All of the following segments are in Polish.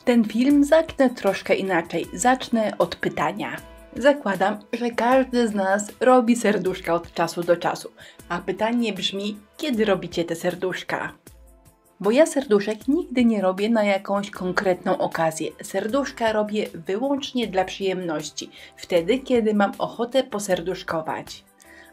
Ten film zacznę troszkę inaczej. Zacznę od pytania. Zakładam, że każdy z nas robi serduszka od czasu do czasu. A pytanie brzmi, kiedy robicie te serduszka? Bo ja serduszek nigdy nie robię na jakąś konkretną okazję. Serduszka robię wyłącznie dla przyjemności. Wtedy, kiedy mam ochotę poserduszkować.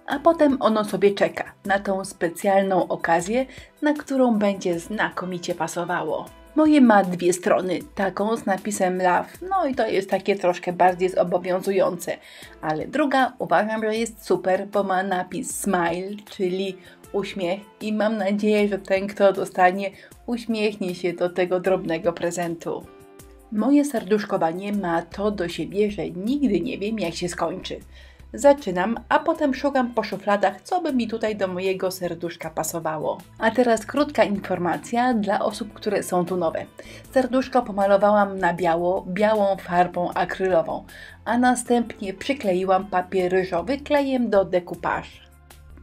A potem ono sobie czeka na tą specjalną okazję, na którą będzie znakomicie pasowało. Moje ma dwie strony, taką z napisem love, no i to jest takie troszkę bardziej zobowiązujące, ale druga uważam, że jest super, bo ma napis smile, czyli uśmiech i mam nadzieję, że ten, kto dostanie, uśmiechnie się do tego drobnego prezentu. Moje serduszkowanie ma to do siebie, że nigdy nie wiem, jak się skończy. Zaczynam, a potem szukam po szufladach, co by mi tutaj do mojego serduszka pasowało. A teraz krótka informacja dla osób, które są tu nowe. Serduszko pomalowałam na biało, białą farbą akrylową, a następnie przykleiłam papier ryżowy klejem do decoupage.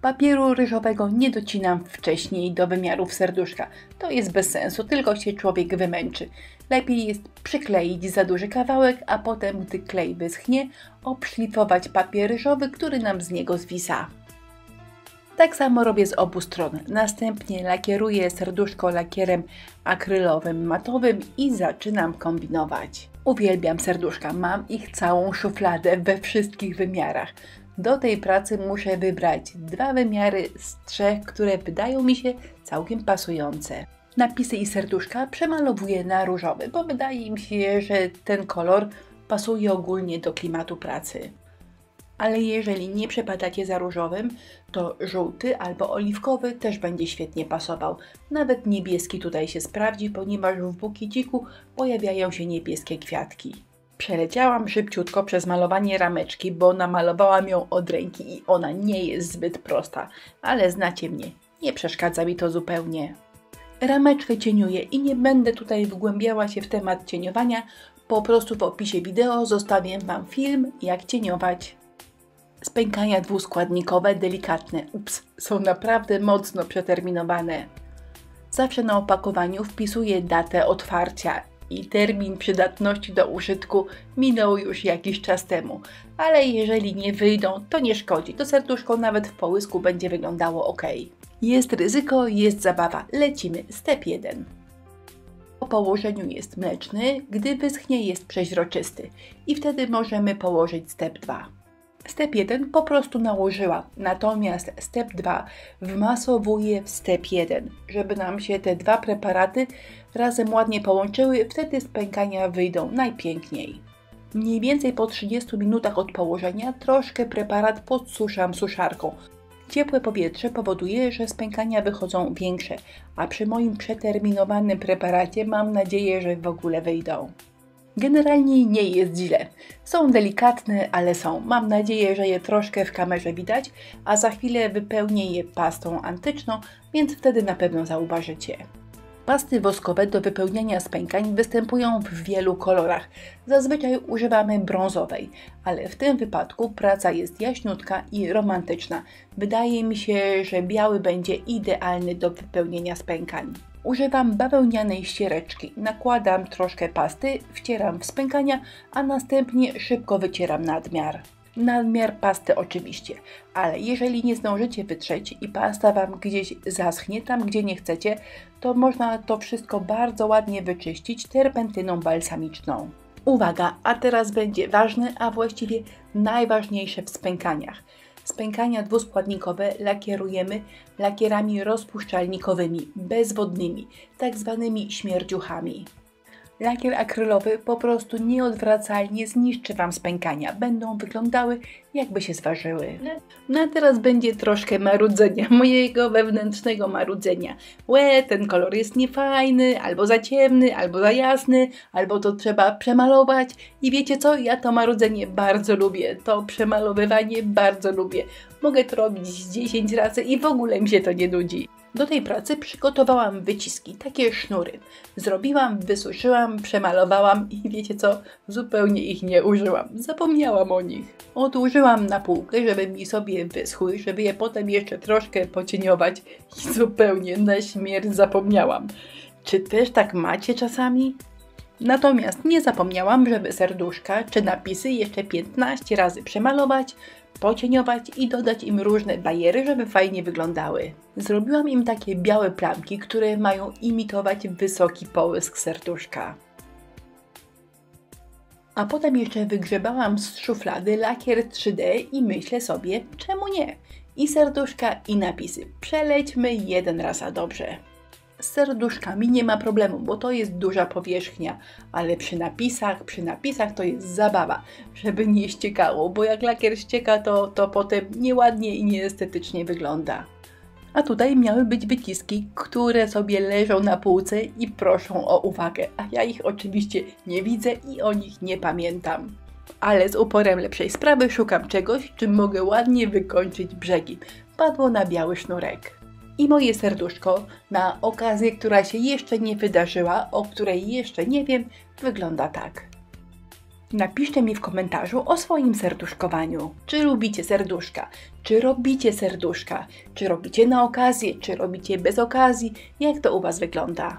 Papieru ryżowego nie docinam wcześniej do wymiarów serduszka. To jest bez sensu, tylko się człowiek wymęczy. Lepiej jest przykleić za duży kawałek, a potem, gdy klej wyschnie, obszlifować papier ryżowy, który nam z niego zwisa. Tak samo robię z obu stron. Następnie lakieruję serduszko lakierem akrylowym matowym i zaczynam kombinować. Uwielbiam serduszka, mam ich całą szufladę we wszystkich wymiarach. Do tej pracy muszę wybrać 2 wymiary z 3, które wydają mi się całkiem pasujące. Napisy i serduszka przemalowuję na różowy, bo wydaje mi się, że ten kolor pasuje ogólnie do klimatu pracy. Ale jeżeli nie przepadacie za różowym, to żółty albo oliwkowy też będzie świetnie pasował. Nawet niebieski tutaj się sprawdzi, ponieważ w bukieciku pojawiają się niebieskie kwiatki. Przeleciałam szybciutko przez malowanie rameczki, bo namalowałam ją od ręki i ona nie jest zbyt prosta, ale znacie mnie, nie przeszkadza mi to zupełnie. Rameczkę cieniuję i nie będę tutaj wgłębiała się w temat cieniowania, po prostu w opisie wideo zostawię Wam film, jak cieniować. Spękania dwuskładnikowe, delikatne, są naprawdę mocno przeterminowane. Zawsze na opakowaniu wpisuję datę otwarcia i termin przydatności do użytku minął już jakiś czas temu, ale jeżeli nie wyjdą, to nie szkodzi, to serduszko nawet w połysku będzie wyglądało ok. Jest ryzyko, jest zabawa, lecimy, step 1. Po położeniu jest mleczny, gdy wyschnie jest przeźroczysty i wtedy możemy położyć step 2. Step 1 po prostu nałożyłam, natomiast step 2 wmasowuję w step 1, żeby nam się te dwa preparaty razem ładnie połączyły, wtedy spękania wyjdą najpiękniej. Mniej więcej po 30 minutach od położenia troszkę preparat podsuszam suszarką. Ciepłe powietrze powoduje, że spękania wychodzą większe, a przy moim przeterminowanym preparacie mam nadzieję, że w ogóle wyjdą. Generalnie nie jest źle. Są delikatne, ale są. Mam nadzieję, że je troszkę w kamerze widać, a za chwilę wypełnię je pastą antyczną, więc wtedy na pewno zauważycie. Pasty woskowe do wypełniania spękań występują w wielu kolorach. Zazwyczaj używamy brązowej, ale w tym wypadku praca jest jaśniutka i romantyczna. Wydaje mi się, że biały będzie idealny do wypełnienia spękań. Używam bawełnianej ściereczki, nakładam troszkę pasty, wcieram w spękania, a następnie szybko wycieram nadmiar. Nadmiar pasty oczywiście, ale jeżeli nie zdążycie wytrzeć i pasta Wam gdzieś zaschnie, tam gdzie nie chcecie, to można to wszystko bardzo ładnie wyczyścić terpentyną balsamiczną. Uwaga, a teraz będzie ważne, a właściwie najważniejsze w spękaniach. Spękania dwuskładnikowe lakierujemy lakierami rozpuszczalnikowymi, bezwodnymi, tak zwanymi śmierdziuchami. Lakier akrylowy po prostu nieodwracalnie zniszczy Wam spękania. Będą wyglądały, jakby się zważyły. No a teraz będzie troszkę marudzenia, mojego wewnętrznego marudzenia. Ten kolor jest niefajny, albo za ciemny, albo za jasny, albo to trzeba przemalować. I wiecie co? Ja to marudzenie bardzo lubię. To przemalowywanie bardzo lubię. Mogę to robić 10 razy i w ogóle mi się to nie nudzi. Do tej pracy przygotowałam wyciski, takie sznury. Zrobiłam, wysuszyłam, przemalowałam i wiecie co? Zupełnie ich nie użyłam. Zapomniałam o nich. Odłożyłam na półkę, żeby mi sobie wyschły, żeby je potem jeszcze troszkę pocieniować i zupełnie na śmierć zapomniałam. Czy też tak macie czasami? Natomiast nie zapomniałam, żeby serduszka czy napisy jeszcze 15 razy przemalować, pocieniować i dodać im różne bariery, żeby fajnie wyglądały. Zrobiłam im takie białe plamki, które mają imitować wysoki połysk serduszka. A potem jeszcze wygrzebałam z szuflady lakier 3D i myślę sobie, czemu nie? I serduszka, i napisy. Przelećmy jeden raz, a dobrze. Z serduszkami nie ma problemu, bo to jest duża powierzchnia, ale przy napisach to jest zabawa, żeby nie ściekało, bo jak lakier ścieka, to potem nieładnie i nieestetycznie wygląda. A tutaj miały być wyciski, które sobie leżą na półce i proszą o uwagę, a ja ich oczywiście nie widzę i o nich nie pamiętam. Ale z uporem lepszej sprawy szukam czegoś, czym mogę ładnie wykończyć brzegi. Padło na biały sznurek. I moje serduszko na okazję, która się jeszcze nie wydarzyła, o której jeszcze nie wiem, wygląda tak. Napiszcie mi w komentarzu o swoim serduszkowaniu. Czy lubicie serduszka? Czy robicie serduszka? Czy robicie na okazję? Czy robicie bez okazji? Jak to u Was wygląda?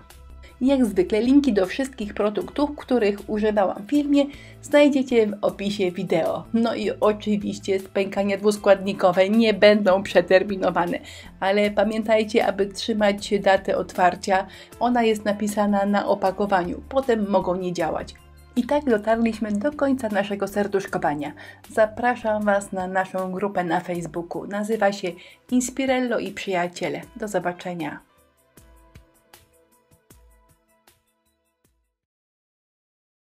Jak zwykle linki do wszystkich produktów, których używałam w filmie, znajdziecie w opisie wideo. No i oczywiście spękania dwuskładnikowe nie będą przeterminowane, ale pamiętajcie, aby trzymać datę otwarcia. Ona jest napisana na opakowaniu, potem mogą nie działać. I tak dotarliśmy do końca naszego serduszkowania. Zapraszam Was na naszą grupę na Facebooku. Nazywa się Inspirello i Przyjaciele. Do zobaczenia.